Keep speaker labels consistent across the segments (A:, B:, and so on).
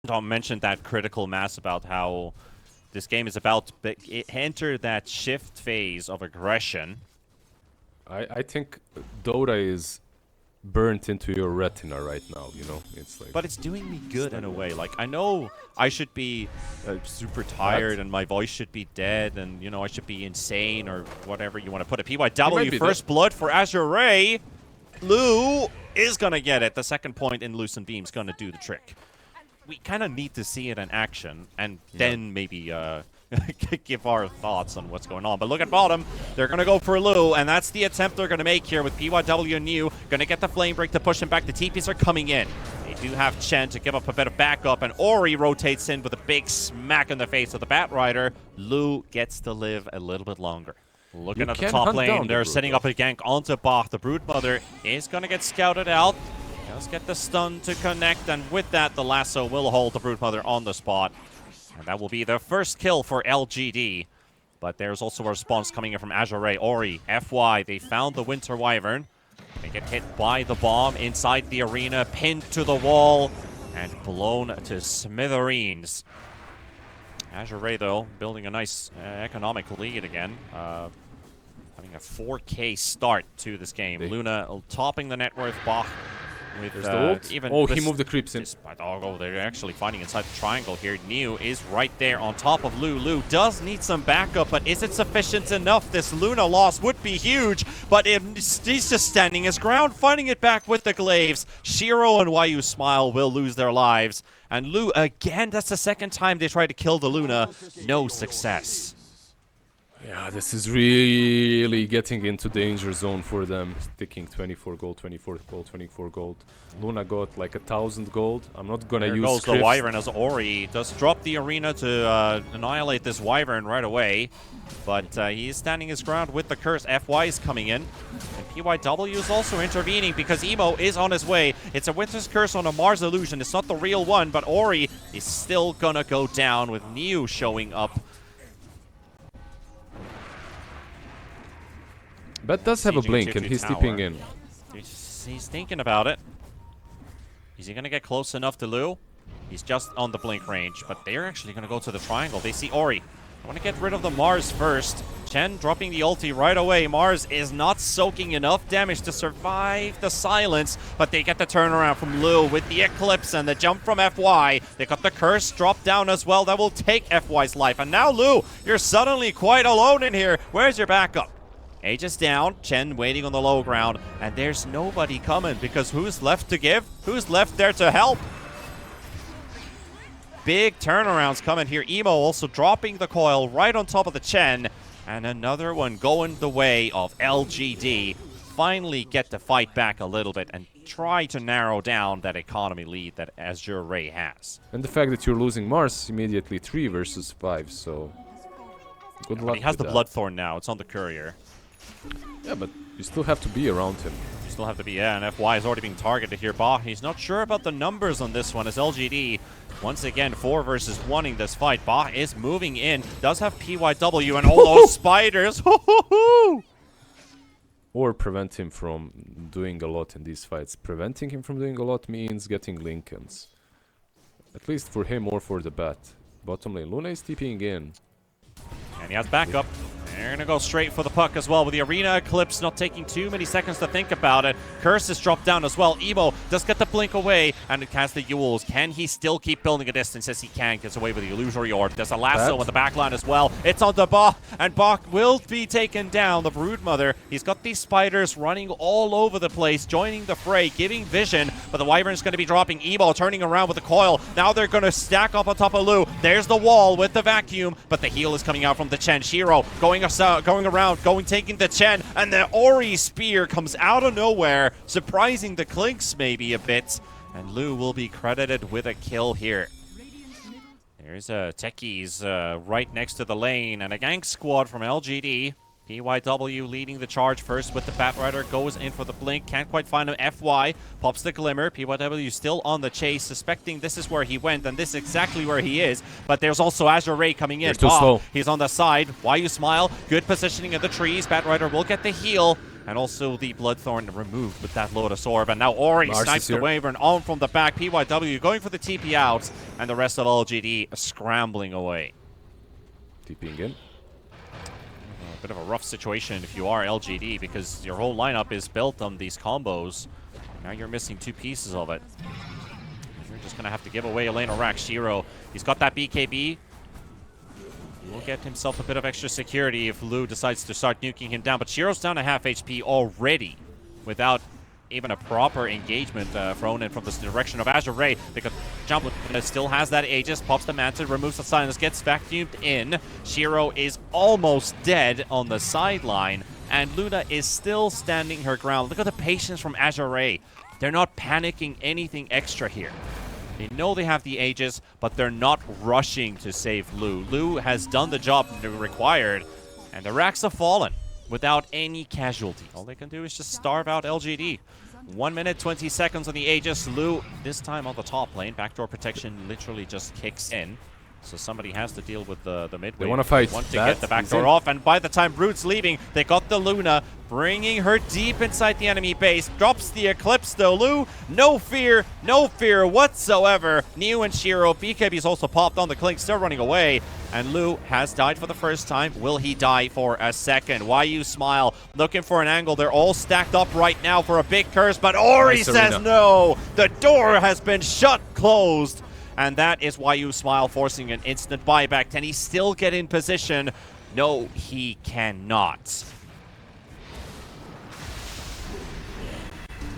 A: Tom mentioned that critical mass about how this game is about to enter that shift phase of aggression.
B: I think Dota is burnt into your retina right now, you know? It's like...
A: But it's doing me good in a way. Like, I know I should be super tired and my voice should be dead and, you know, I should be insane or whatever you want to put it. PYW, first blood for Azure Ray. Lou is going to get it. The second point in Lucent Beam's going to do the trick. We kind of need to see it in action and then maybe give our thoughts on what's going on. But look at bottom. They're going to go for Lou, and that's the attempt they're going to make here with PYW and New. Going to get the flame break to push him back. The TPs are coming in. They do have Chen to give up a bit of backup, and Ori rotates in with a big smack in the face of the Batrider. Lou gets to live a little bit longer. Looking at the top lane, they're setting up a gank onto Bach. The Broodmother is going to get scouted out. Does get the stun to connect, and with that, the lasso will hold the Broodmother on the spot. And that will be the first kill for LGD. But there's also a response coming in from Azure Ray. Ori, FY, they found the Winter Wyvern. They get hit by the bomb inside the arena, pinned to the wall, and blown to smithereens. Azure Ray, though, building a nice economic lead again. Having a 4K start to this game. Luna topping the net worth. Bach with even
B: he moved the creeps in.
A: Oh, they're actually fighting inside the triangle here. New is right there on top of Lu. Lu does need some backup, but is it sufficient enough? This Luna loss would be huge, but he's just standing his ground, fighting it back with the glaives. Shiro and Wayu Smile will lose their lives. And Lu, again, that's the second time they tried to kill the Luna. No success.
B: Yeah, this is really getting into danger zone for them. Sticking 24 gold, 24 gold, 24 gold. Luna got like 1,000 gold. I'm not gonna use
A: goes the Wyvern as Ori does drop the arena to annihilate this Wyvern right away. But he is standing his ground with the curse. FY is coming in. And PYW is also intervening because Emo is on his way. It's a Winter's Curse on a Mars illusion. It's not the real one, but Ori is still gonna go down with New showing up.
B: Bet does have a blink and he's tipping in.
A: He's thinking about it. Is he going to get close enough to Lu? He's just on the blink range, but they're actually going to go to the triangle. They see Ori. I want to get rid of the Mars first. Chen dropping the ulti right away. Mars is not soaking enough damage to survive the silence, but they get the turnaround from Lu with the Eclipse and the jump from FY. They got the curse drop down as well. That will take FY's life. And now Lu, you're suddenly quite alone in here. Where's your backup? Aegis down, Chen waiting on the low ground, and there's nobody coming because who's left to give? Who's left there to help? Big turnarounds coming here. Emo also dropping the coil right on top of the Chen, and another one going the way of LGD. Finally get to fight back a little bit and try to narrow down that economy lead that Azure Ray has.
B: And the fact that you're losing Mars immediately 3 versus 5, so good luck.
A: He has the
B: that.
A: Bloodthorn now. It's on the courier.
B: Yeah, but you still have to be around him.
A: You still have to be, yeah, and FY is already being targeted here. Bah, he's not sure about the numbers on this one as LGD, once again, 4 versus 1 in this fight. Bah is moving in, does have PYW and all those spiders.
B: Or prevent him from doing a lot in these fights. Preventing him from doing a lot means getting Lincolns. At least for him or for the bat. Bottom lane, Luna is TPing in.
A: And he has backup. They're going to go straight for the puck as well with the Arena Eclipse not taking too many seconds to think about it. Curse is dropped down as well. Emo does get the blink away and it casts the Yules. Can he still keep building a distance? Yes, he can. Gets away with the Illusory Orb. There's a lasso on the back line as well. It's on the Bach, and Bach will be taken down. The Broodmother. He's got these spiders running all over the place, joining the fray, giving vision, but the Wyvern's going to be dropping. Emo turning around with the coil. Now they're going to stack up on top of Lu. There's the wall with the vacuum, but the heal is coming out from the Chen. Shiro taking the Chen, and the Ori spear comes out of nowhere, surprising the Clinks maybe a bit, and Lu will be credited with a kill here. There's Techies right next to the lane, and a gank squad from LGD. PYW leading the charge first with the Batrider, goes in for the blink, can't quite find him. FY pops the glimmer. PYW still on the chase, suspecting this is where he went, and this is exactly where he is. But there's also Azure Ray coming in.
B: Too slow.
A: He's on the side. Wayu Smile, good positioning of the trees. Batrider will get the heal, And also the Bloodthorn removed with that Lotus Orb. And now Ori
B: Mars
A: snipes the Wyvern on from the back. PYW going for the TP out. And the rest of LGD scrambling away.
B: TPing in.
A: A bit of a rough situation if you are LGD, because your whole lineup is built on these combos. Now you're missing 2 pieces of it. You're just going to have to give away a lane or rack. Shiro, he's got that BKB. He will get himself a bit of extra security if Lu decides to start nuking him down. But Shiro's down to half HP already without even a proper engagement thrown in from the direction of Azure Ray, because Jump still has that Aegis, pops the Manta, removes the silence, gets vacuumed in. Shiro is almost dead on the sideline, and Luna is still standing her ground. Look at the patience from Azure Ray. They're not panicking anything extra here. They know they have the Aegis, but they're not rushing to save Lu. Lu has done the job required, and the racks have fallen without any casualty. All they can do is just starve out LGD. 1 minute, 20 seconds on the Aegis. Lu, this time on the top lane. Backdoor protection literally just kicks in. So somebody has to deal with the mid wave.
B: They want to fight.
A: They want to get the backdoor off, and by the time Brood's leaving, they got the Luna, bringing her deep inside the enemy base. Drops the Eclipse though. Lu, no fear whatsoever. Neo and Shiro, BKB's also popped on the Clink, still running away. And Lu has died for the first time. Will he die for a second? YU Smile looking for an angle. They're all stacked up right now for a big curse, but Ori says no. The door has been shut closed. And that is YU Smile forcing an instant buyback. Can he still get in position? No, he cannot.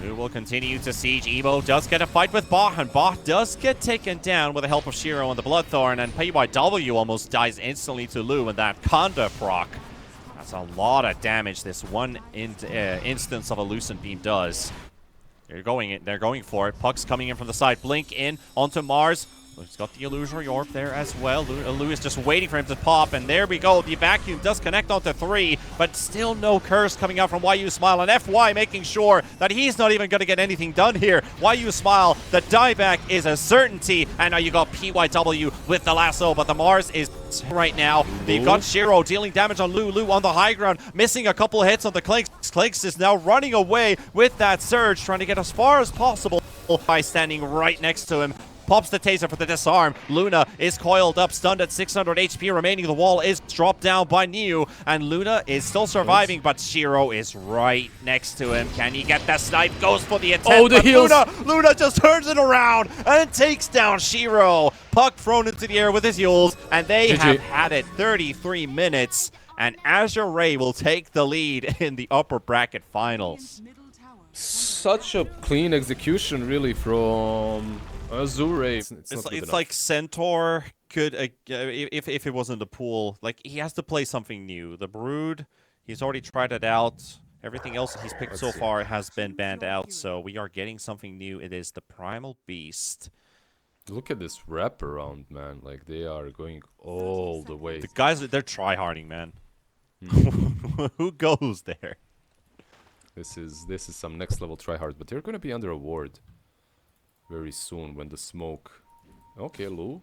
A: Lu will continue to siege. Emo does get a fight with Bah, and Bah does get taken down with the help of Shiro and the Bloodthorn, and PYW almost dies instantly to Lu in that Conda proc. That's a lot of damage this one instance of a Lucent Beam does. They're going for it. Puck's coming in from the side. Blink in onto Mars. He's got the illusory orb there as well. Lu is just waiting for him to pop, and there we go. The vacuum does connect onto 3, but still no curse coming out from YU Smile, and FY making sure that he's not even going to get anything done here. YU Smile, the dieback is a certainty, and now you got PYW with the lasso, but the Mars is right now. They've got Shiro dealing damage on Lu. Lu on the high ground, missing a couple hits on the Clinks. Clinks is now running away with that surge, trying to get as far as possible by standing right next to him. Pops the taser for the disarm. Luna is coiled up, stunned at 600 HP remaining. The wall is dropped down by Neo, and Luna is still surviving, but Shiro is right next to him. Can he get the snipe? Goes for the attempt.
B: Oh, the heals!
A: Luna just turns it around and takes down Shiro. Puck thrown into the air with his heals, and they have had it 33 minutes, and Azure Ray will take the lead in the upper bracket finals.
B: Such a clean execution, really, from Azure Ray. It's
A: like Centaur could, if it wasn't the pool, like he has to play something new. The Brood, he's already tried it out. Everything else he's picked so far has been banned out, so we are getting something new. It is the Primal Beast.
B: Look at this wraparound, man. Like, they are going all the way.
A: The guys, they're tryharding, man. Who goes there?
B: This is some next level tryhard, but they're going to be under a ward very soon when the smoke. Okay, Lu.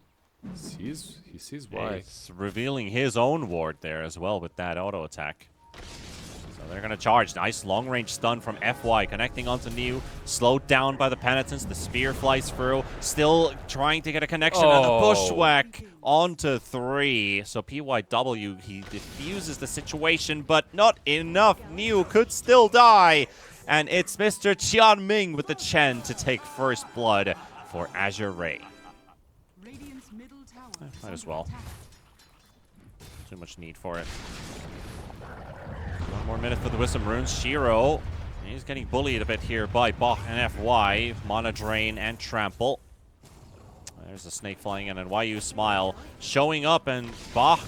B: He sees why.
A: He's revealing his own ward there as well with that auto attack. So they're going to charge. Nice long range stun from FY, connecting onto Neo. Slowed down by the penitence. The spear flies through. Still trying to get a connection, and a bushwhack onto 3. So PYW, he diffuses the situation, but not enough. Neo could still die. And it's Mr. Qian Ming with the Chen to take first blood for Azure Ray. Might as well. Too much need for it. 1 more minute for the Wisdom Runes. Shiro, he's getting bullied a bit here by Bach and FY. Mana Drain and Trample. There's a snake flying in, and YU Smile showing up, and Bach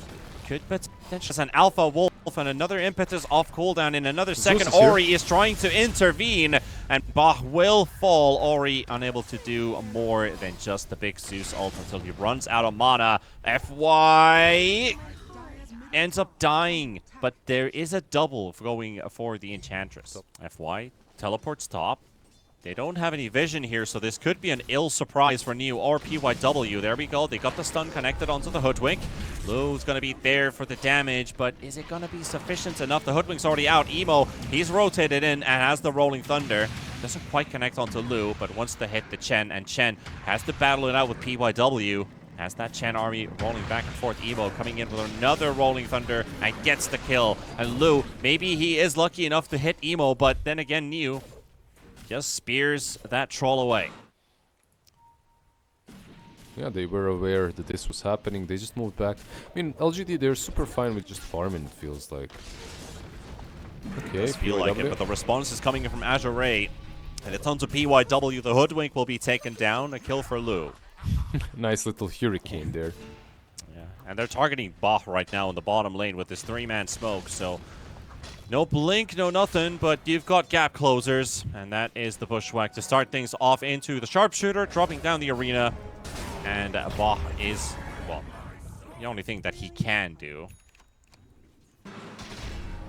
A: could potentially as an Alpha Wolf, and another impetus off cooldown in another second. Ori is trying to intervene, and Bach will fall. Ori unable to do more than just the big Zeus ult until he runs out of mana. FY ends up dying, but there is a double going for the Enchantress. FY teleports top. They don't have any vision here, so this could be an ill surprise for Neo or PYW. There we go. They got the stun connected onto the Hoodwink. Lu's going to be there for the damage, but is it going to be sufficient enough? The Hoodwink's already out. Emo, he's rotated in and has the Rolling Thunder. Doesn't quite connect onto Lu, but wants to hit the Chen, and Chen has to battle it out with PYW. Has that Chen army rolling back and forth. Emo coming in with another Rolling Thunder and gets the kill. And Lu, maybe he is lucky enough to hit Emo, but then again, New just spears that troll away.
B: Yeah, they were aware that this was happening. They just moved back. I mean, LGD, they're super fine with just farming, it feels like. Okay,
A: I feel like it, but the response is coming in from Azure Ray. And it's onto PYW. The Hoodwink will be taken down. A kill for Lu.
B: Nice little hurricane there.
A: Yeah, and they're targeting Bach right now in the bottom lane with this 3-man smoke, so no blink, no nothing, but you've got gap closers, and that is the Bushwhack to start things off into the Sharpshooter, dropping down the arena. And Bach is, well, the only thing that he can do.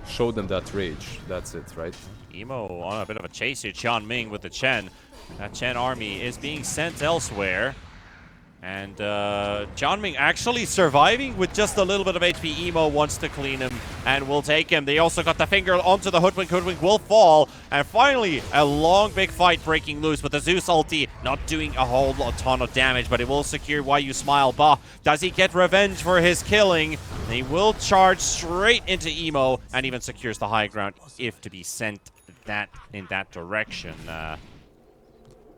B: Show them that rage. That's it, right?
A: Emo on a bit of a chase here. Qian Ming with the Chen. That Chen army is being sent elsewhere. And Qian Ming actually surviving with just a little bit of HP. Emo wants to clean him and will take him. They also got the finger onto the Hoodwink. Hoodwink will fall. And finally, a long, big fight breaking loose. But the Zeus ulti not doing a whole ton of damage, but it will secure Why You Smile. Bah, does he get revenge for his killing? He will charge straight into Emo and even secures the high ground if to be sent in that direction.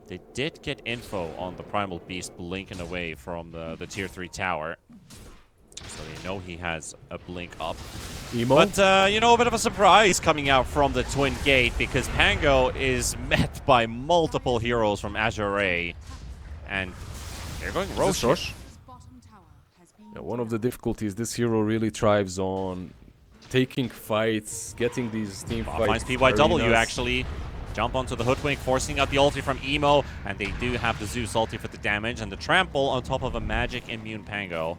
A: They did get info on the Primal Beast blinking away from the Tier 3 tower. So they know he has a blink up.
B: Emo?
A: But, you know, a bit of a surprise coming out from the Twin Gate because Pango is met by multiple heroes from Azure Ray. And they're going Roshan.
B: Yeah, one of the difficulties, this hero really thrives on taking fights, getting these team fights.
A: Finds PYW actually. Jump onto the Hoodwink, forcing out the ulti from Emo, and they do have the Zeus ulti for the damage, and the trample on top of a magic immune Pango.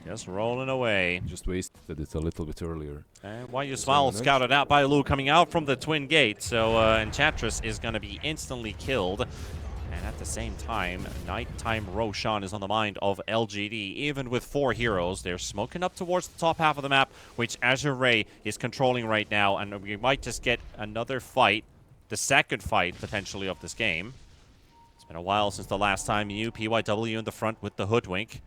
A: Just rolling away.
B: Just wasted it a little bit earlier.
A: And Why You Smile scouted out by Lu coming out from the Twin Gate, so Enchantress is going to be instantly killed. And at the same time, Nighttime Roshan is on the mind of LGD. Even with 4 heroes, they're smoking up towards the top half of the map, which Azure Ray is controlling right now, and we might just get another fight. The second fight, potentially, of this game. It's been a while since the last time you PYW in the front with the Hoodwink.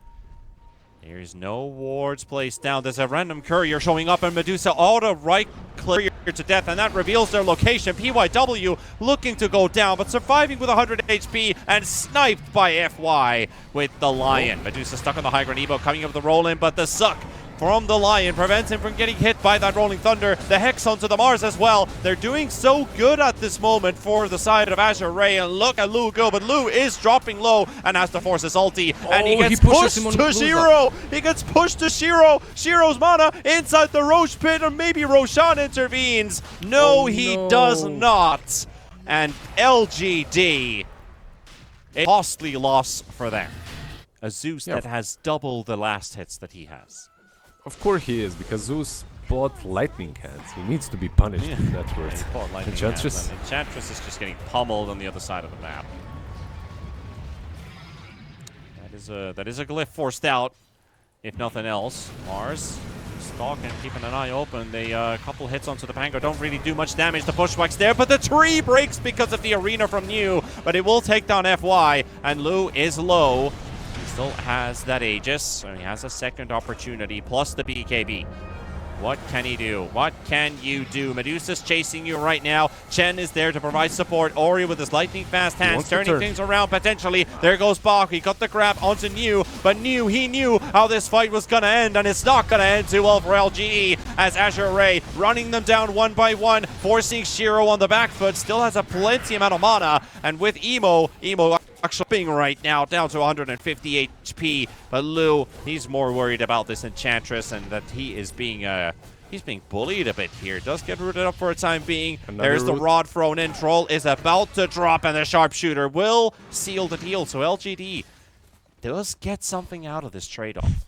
A: There's no wards placed down. There's a random courier showing up, and Medusa auto right clear to death, and that reveals their location. PYW looking to go down, but surviving with 100 HP and sniped by FY with the Lion. Medusa stuck on the high ground. Evo coming up with the roll-in, but the suck from the Lion prevents him from getting hit by that Rolling Thunder. The Hex onto the Mars as well. They're doing so good at this moment for the side of Azure Ray. And look at Lu go, but Lu is dropping low and has to force his ulti. And he gets pushed to Shiro. He gets pushed to Shiro. Shiro's mana inside the Roche pit, and maybe Roshan intervenes. No, he does not. And LGD, a costly loss for them. A Zeus that has double the last hits that he has.
B: Of course he is, because Zeus bought lightning hands. He needs to be punished in that word.
A: Enchantress? Enchantress is just getting pummeled on the other side of the map. That is a glyph forced out, if nothing else. Mars stalking, keeping an eye open. They couple hits onto the Pango don't really do much damage. The Bushwhack's there, but the tree breaks because of the arena from New. But it will take down FY, and Lu is low. Still has that Aegis, so he has a second opportunity, plus the BKB. What can he do? What can you do? Medusa's chasing you right now. Chen is there to provide support. Ori with his lightning fast hands, turning things around potentially. There goes Bach. He got the grab onto New, but he knew how this fight was going to end, and it's not going to end too well for LGE as Azure Ray running them down one by one, forcing Shiro on the back foot. Still has a plenty amount of mana, and with Emo actually being right now down to 150 HP, but Lu, he's more worried about this Enchantress and that he is being he's being bullied a bit here. Does get rooted up for a time being. There's the rod thrown in. Troll is about to drop, and the Sharpshooter will seal the deal. So LGD does get something out of this trade-off.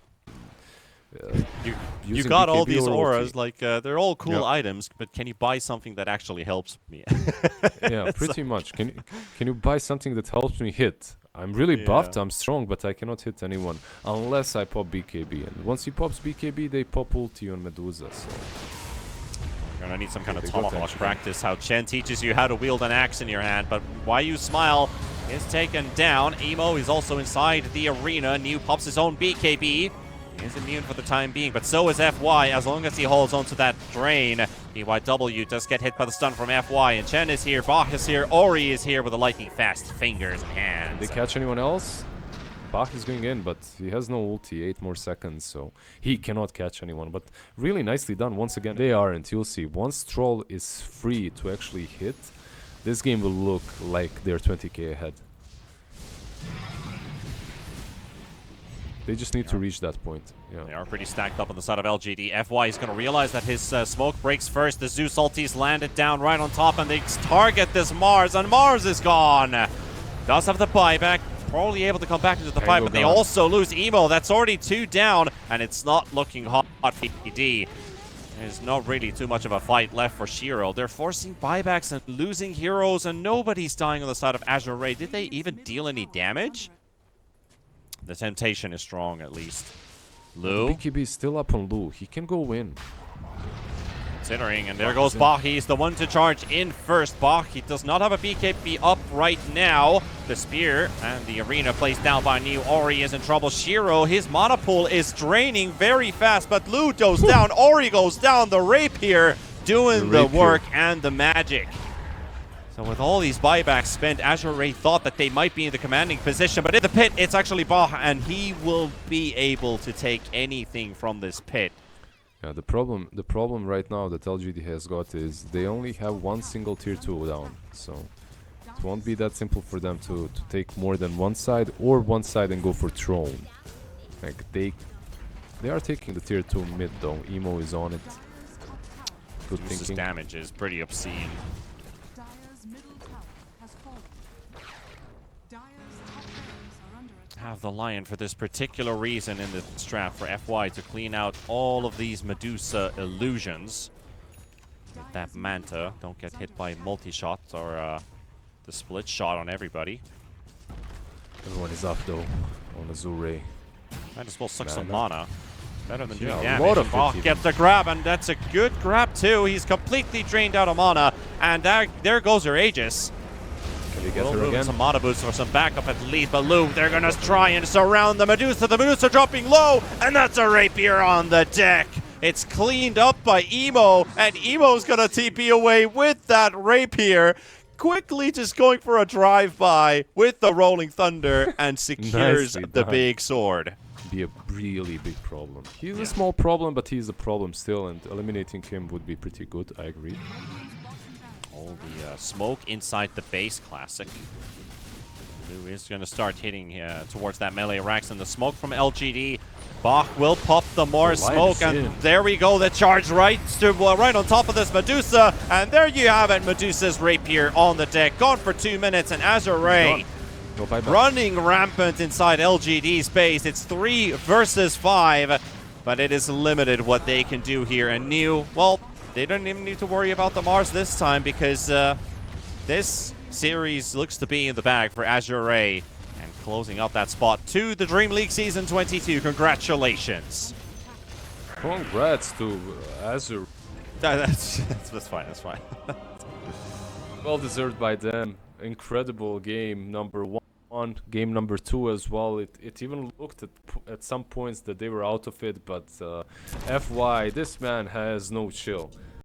A: You got all these auras, like they're all cool items, but can you buy something that actually helps me?
B: Yeah, pretty much. Can you buy something that helps me hit? I'm really
A: Yeah.
B: buffed, I'm strong, but I cannot hit anyone unless I pop BKB. And once he pops BKB, they pop ulti on Medusa. So
A: You're gonna need some kind of
B: they got
A: tomahawk
B: that.
A: practice. How Chen teaches you how to wield an axe in your hand. But Why You Smile is taken down. Emo is also inside the arena. New pops his own BKB. He is immune for the time being, but so is FY as long as he holds onto that drain. BYW does get hit by the stun from FY, and Chen is here, Bach is here, Ori is here with the lightning fast fingers and hands.
B: Did they catch anyone else? Bach is going in, but he has no ulti, 8 more seconds, so he cannot catch anyone. But really nicely done once again. They aren't, you'll see. Once Troll is free to actually hit, this game will look like they're 20k ahead. They just need to reach that point. Yeah.
A: They are pretty stacked up on the side of LGD. FY is going to realize that his smoke breaks first. The Zeus ultis landed down right on top, and they target this Mars, and Mars is gone. Does have the buyback. Probably able to come back into the fight, but they also lose Emo. That's already 2 down, and it's not looking hot for ED. There's not really too much of a fight left for Shiro. They're forcing buybacks and losing heroes, and nobody's dying on the side of Azure Ray. Did they even deal any damage? The temptation is strong, at least. Lu.
B: BKB is still up on Lu. He can go in.
A: Considering, and there goes Bach. He's the one to charge in first. Bach, he does not have a BKB up right now. The spear and the arena placed down by New. Ori is in trouble. Shiro, his mana pool is draining very fast, but Lu goes down. Ori goes down. The rapier doing the work and the magic. So with all these buybacks spent, Azure Ray thought that they might be in the commanding position, but in the pit, it's actually Bach, and he will be able to take anything from this pit.
B: Yeah, the problem right now that LGD has got is they only have one single tier 2 down, so it won't be that simple for them to take more than one side or one side and go for throne. Like they are taking the tier 2 mid though. Emo is on it. Good thinking.
A: Damage is pretty obscene. Have the Lion for this particular reason in the strat for FY to clean out all of these Medusa illusions. With that Manta, don't get hit by multi-shot or the split shot on everybody.
B: Everyone is up though on Azure Ray.
A: Might as well suck some mana. Better than doing
B: Yeah, a
A: damage.
B: lot of
A: Bach gets the grab, and that's a good grab too. He's completely drained out of mana, and there goes her Aegis.
B: Can they get
A: We'll
B: her
A: move
B: again?
A: some mana boots or some backup at least, but Lu, they're gonna try and surround the Medusa. The Medusa dropping low, and that's a rapier on the deck. It's cleaned up by Emo, and Emo's gonna TP away with that rapier. Quickly just going for a drive-by with the Rolling Thunder and secures the big sword.
B: Be a really big problem. He's a small problem, but he's a problem still, and eliminating him would be pretty good, I agree.
A: All the smoke inside the base classic. Lu is going to start hitting towards that melee racks, and the smoke from LGD. Bach will pop the more smoke, and there we go, the charge right on top of this Medusa, and there you have it, Medusa's rapier on the deck, gone for 2 minutes, and Azure Ray running rampant inside LGD's base. It's 3 versus 5, but it is limited what they can do here, and New, well, they don't even need to worry about the Mars this time, because this series looks to be in the bag for Azure Ray. And closing out that spot to the Dream League Season 22. Congratulations.
B: Congrats to Azure.
A: That's fine, that's fine.
B: Well deserved by them. Incredible game number 1. Game number 2 as well. It even looked at some points that they were out of it, but FY, this man has no chill.